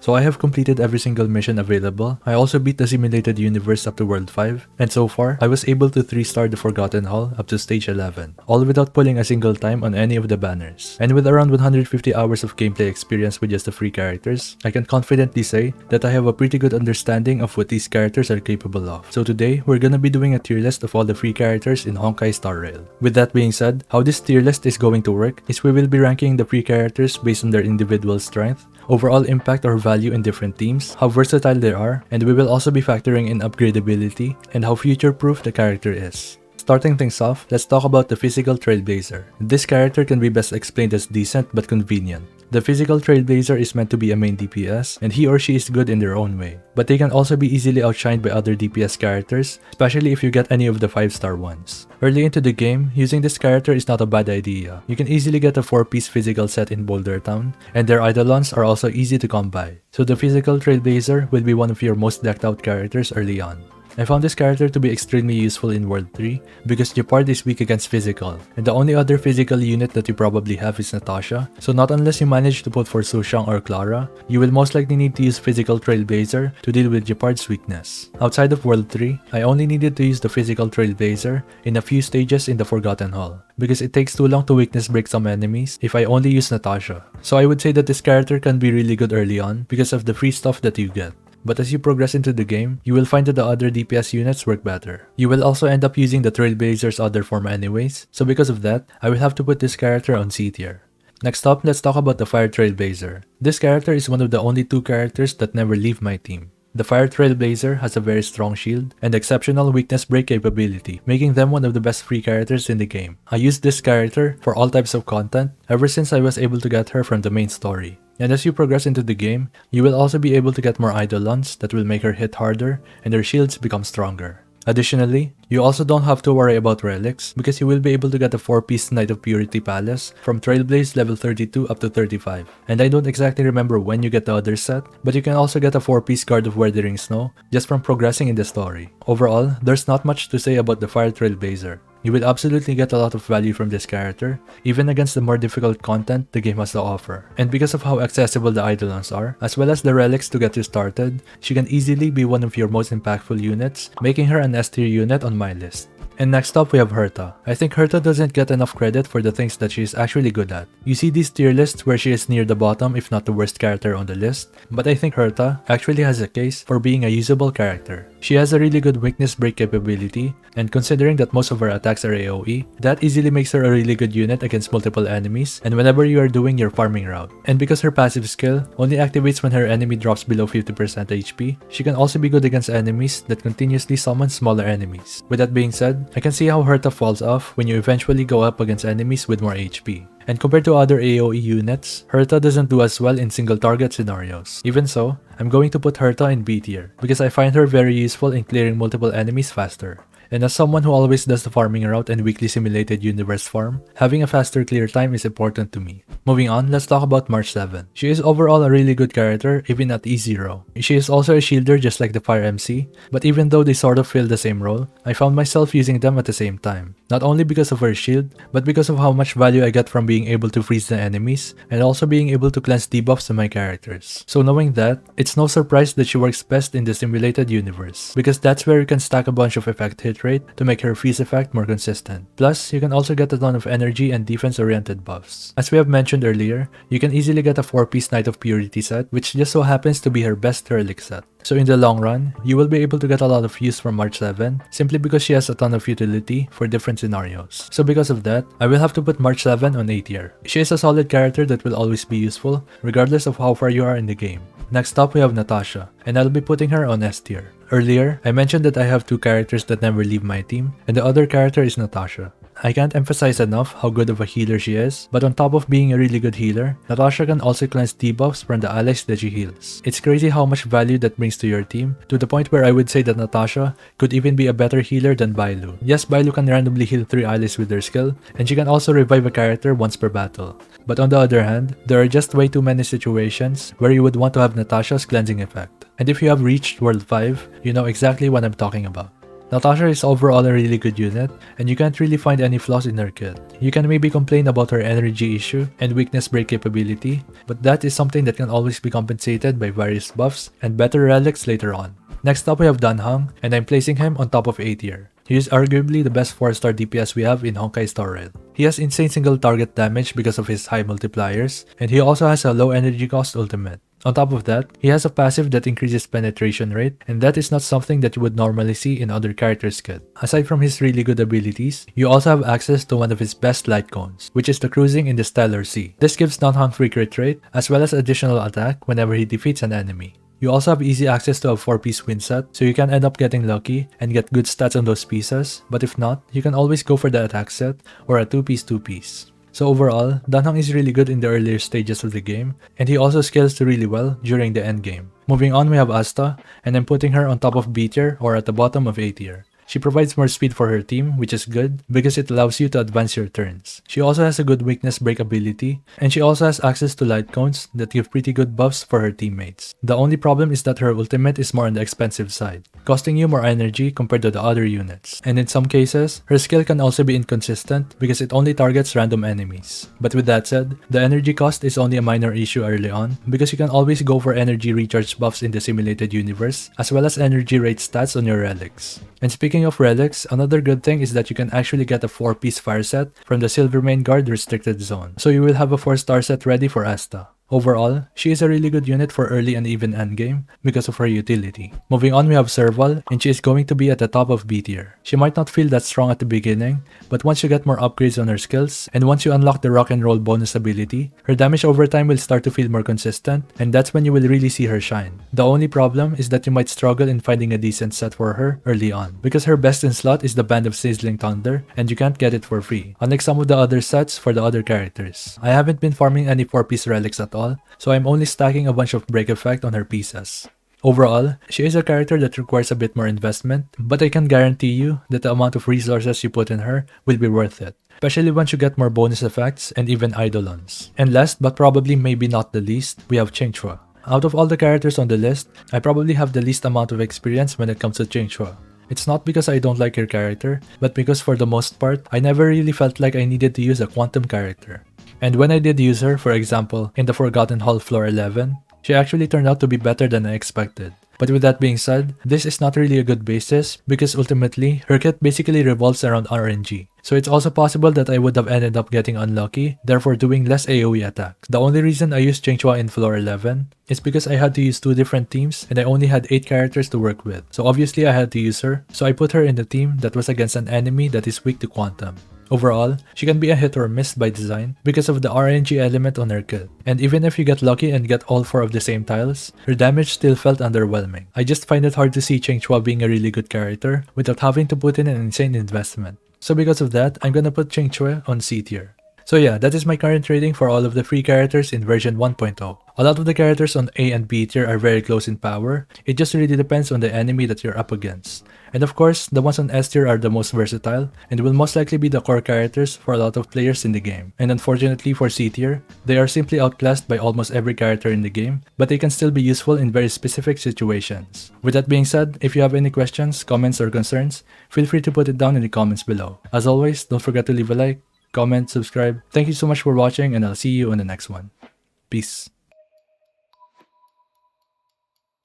So I have completed every single mission available. I also beat the simulated universe up to World 5, and so far, I was able to 3-star the Forgotten Hall up to Stage 11, all without pulling a single time on any of the banners. And with around 150 hours of gameplay experience with just the free characters, I can confidently say that I have a pretty good understanding of what these characters are capable of. So today, we're gonna be doing a tier list of all the free characters in Honkai Star Rail. With that being said, how this tier list is going to work is we will be ranking the free characters based on their individual strength, overall impact or value in different teams, how versatile they are, and we will also be factoring in upgradability and how future-proof the character is. Starting things off, let's talk about the Physical Trailblazer. This character can be best explained as decent but convenient. The Physical Trailblazer is meant to be a main DPS, and he or she is good in their own way. But they can also be easily outshined by other DPS characters, especially if you get any of the 5-star ones. Early into the game, using this character is not a bad idea. You can easily get a 4-piece physical set in Boulder Town, and their Eidolons are also easy to come by. So the Physical Trailblazer will be one of your most decked out characters early on. I found this character to be extremely useful in World 3 because Gepard is weak against physical, and the only other physical unit that you probably have is Natasha, so not unless you manage to put for Sushang or Clara, you will most likely need to use Physical Trailblazer to deal with Gepard's weakness. Outside of World 3, I only needed to use the Physical Trailblazer in a few stages in the Forgotten Hall, because it takes too long to weakness break some enemies if I only use Natasha. So I would say that this character can be really good early on because of the free stuff that you get. But as you progress into the game, you will find that the other DPS units work better. You will also end up using the Trailblazer's other form anyways, so because of that, I will have to put this character on C tier. Next up, let's talk about the Fire Trailblazer. This character is one of the only 2 characters that never leave my team. The Fire Trailblazer has a very strong shield and exceptional weakness break capability, making them one of the best free characters in the game. I used this character for all types of content ever since I was able to get her from the main story. And as you progress into the game, you will also be able to get more Eidolons that will make her hit harder and her shields become stronger. Additionally, you also don't have to worry about relics because you will be able to get a 4-piece Knight of Purity Palace from Trailblaze level 32 up to 35. And I don't exactly remember when you get the other set, but you can also get a 4-piece Guard of Weathering Snow just from progressing in the story. Overall, there's not much to say about the Fire Trailblazer. You will absolutely get a lot of value from this character, even against the more difficult content the game has to offer. And because of how accessible the Eidolons are, as well as the relics to get you started, she can easily be one of your most impactful units, making her an S tier unit on my list. And next up, we have Herta. I think Herta doesn't get enough credit for the things that she is actually good at. You see these tier lists where she is near the bottom if not the worst character on the list, but I think Herta actually has a case for being a usable character. She has a really good weakness break capability, and considering that most of her attacks are AoE, that easily makes her a really good unit against multiple enemies and whenever you are doing your farming route. And because her passive skill only activates when her enemy drops below 50% HP, she can also be good against enemies that continuously summon smaller enemies. With that being said, I can see how Herta falls off when you eventually go up against enemies with more HP. And compared to other AoE units, Herta doesn't do as well in single target scenarios. Even so, I'm going to put Herta in B tier because I find her very useful in clearing multiple enemies faster. And as someone who always does the farming route and weekly simulated universe farm, having a faster clear time is important to me. Moving on, let's talk about March 7. She is overall a really good character, even at E0. She is also a shielder just like the Fire MC, but even though they sort of fill the same role, I found myself using them at the same time. Not only because of her shield, but because of how much value I get from being able to freeze the enemies, and also being able to cleanse debuffs to my characters. So knowing that, it's no surprise that she works best in the simulated universe, because that's where you can stack a bunch of effect hit rate to make her freeze effect more consistent. Plus, you can also get a ton of energy and defense-oriented buffs. As we have mentioned earlier, you can easily get a 4-piece Knight of Purity set, which just so happens to be her best relic set. So in the long run, you will be able to get a lot of use from March 7 simply because she has a ton of utility for different scenarios. So because of that, I will have to put March 7 on A tier. She is a solid character that will always be useful regardless of how far you are in the game. Next up, we have Natasha, and I'll be putting her on S tier. Earlier, I mentioned that I have 2 characters that never leave my team, and the other character is Natasha. I can't emphasize enough how good of a healer she is, but on top of being a really good healer, Natasha can also cleanse debuffs from the allies that she heals. It's crazy how much value that brings to your team, to the point where I would say that Natasha could even be a better healer than Bailu. Yes, Bailu can randomly heal 3 allies with her skill, and she can also revive a character once per battle. But on the other hand, there are just way too many situations where you would want to have Natasha's cleansing effect. And if you have reached World 5, you know exactly what I'm talking about. Natasha is overall a really good unit, and you can't really find any flaws in her kit. You can maybe complain about her energy issue and weakness break capability, but that is something that can always be compensated by various buffs and better relics later on. Next up we have Heng, and I'm placing him on top of A tier. He is arguably the best 4-star DPS we have in Honkai Star Rail. He has insane single target damage because of his high multipliers, and he also has a low energy cost ultimate. On top of that, he has a passive that increases penetration rate, and that is not something that you would normally see in other characters' kit. Aside from his really good abilities, you also have access to one of his best light cones, which is the cruising in the Stellar Sea. This gives Heng free crit rate, as well as additional attack whenever he defeats an enemy. You also have easy access to a 4-piece win set, so you can end up getting lucky and get good stats on those pieces, but if not, you can always go for the attack set or a 2-piece. So overall, Heng is really good in the earlier stages of the game, and he also scales really well during the endgame. Moving on, we have Asta, and I'm putting her on top of B tier or at the bottom of A tier. She provides more speed for her team, which is good because it allows you to advance your turns. She also has a good weakness break ability, and she also has access to light cones that give pretty good buffs for her teammates. The only problem is that her ultimate is more on the expensive side, costing you more energy compared to the other units. And in some cases, her skill can also be inconsistent because it only targets random enemies. But with that said, the energy cost is only a minor issue early on because you can always go for energy recharge buffs in the simulated universe, as well as energy rate stats on your relics. And speaking of relics, another good thing is that you can actually get a 4-piece fire set from the Silver Main Guard restricted zone, so you will have a 4-star set ready for Asta. Overall, she is a really good unit for early and even endgame because of her utility. Moving on, we have Serval, and she is going to be at the top of B tier. She might not feel that strong at the beginning, but once you get more upgrades on her skills, and once you unlock the rock and roll bonus ability, her damage over time will start to feel more consistent, and that's when you will really see her shine. The only problem is that you might struggle in finding a decent set for her early on, because her best in slot is the Band of Sizzling Thunder, and you can't get it for free, unlike some of the other sets for the other characters. I haven't been farming any 4-piece relics at all, so I'm only stacking a bunch of break effect on her pieces. Overall, she is a character that requires a bit more investment, but I can guarantee you that the amount of resources you put in her will be worth it, especially once you get more bonus effects and even eidolons. And last but probably maybe not the least, we have Qingque. Out of all the characters on the list, I probably have the least amount of experience when it comes to Qingque. It's not because I don't like her character, but because for the most part, I never really felt like I needed to use a quantum character. And when I did use her, for example, in the Forgotten Hall Floor 11, she actually turned out to be better than I expected. But with that being said, this is not really a good basis because ultimately, her kit basically revolves around RNG. So it's also possible that I would have ended up getting unlucky, therefore doing less AoE attacks. The only reason I used Qingque in Floor 11 is because I had to use 2 different teams and I only had 8 characters to work with. So obviously I had to use her, so I put her in the team that was against an enemy that is weak to quantum. Overall, she can be a hit or miss by design because of the RNG element on her kit. And even if you get lucky and get all 4 of the same tiles, her damage still felt underwhelming. I just find it hard to see Qingque being a really good character without having to put in an insane investment. So because of that, I'm gonna put Qingque on C tier. So yeah, that is my current rating for all of the free characters in version 1.0. A lot of the characters on A and B tier are very close in power, it just really depends on the enemy that you're up against. And of course, the ones on S tier are the most versatile, and will most likely be the core characters for a lot of players in the game. And unfortunately for C tier, they are simply outclassed by almost every character in the game, but they can still be useful in very specific situations. With that being said, if you have any questions, comments, or concerns, feel free to put it down in the comments below. As always, don't forget to leave a like, comment, subscribe. Thank you so much for watching, and I'll see you on the next one. Peace.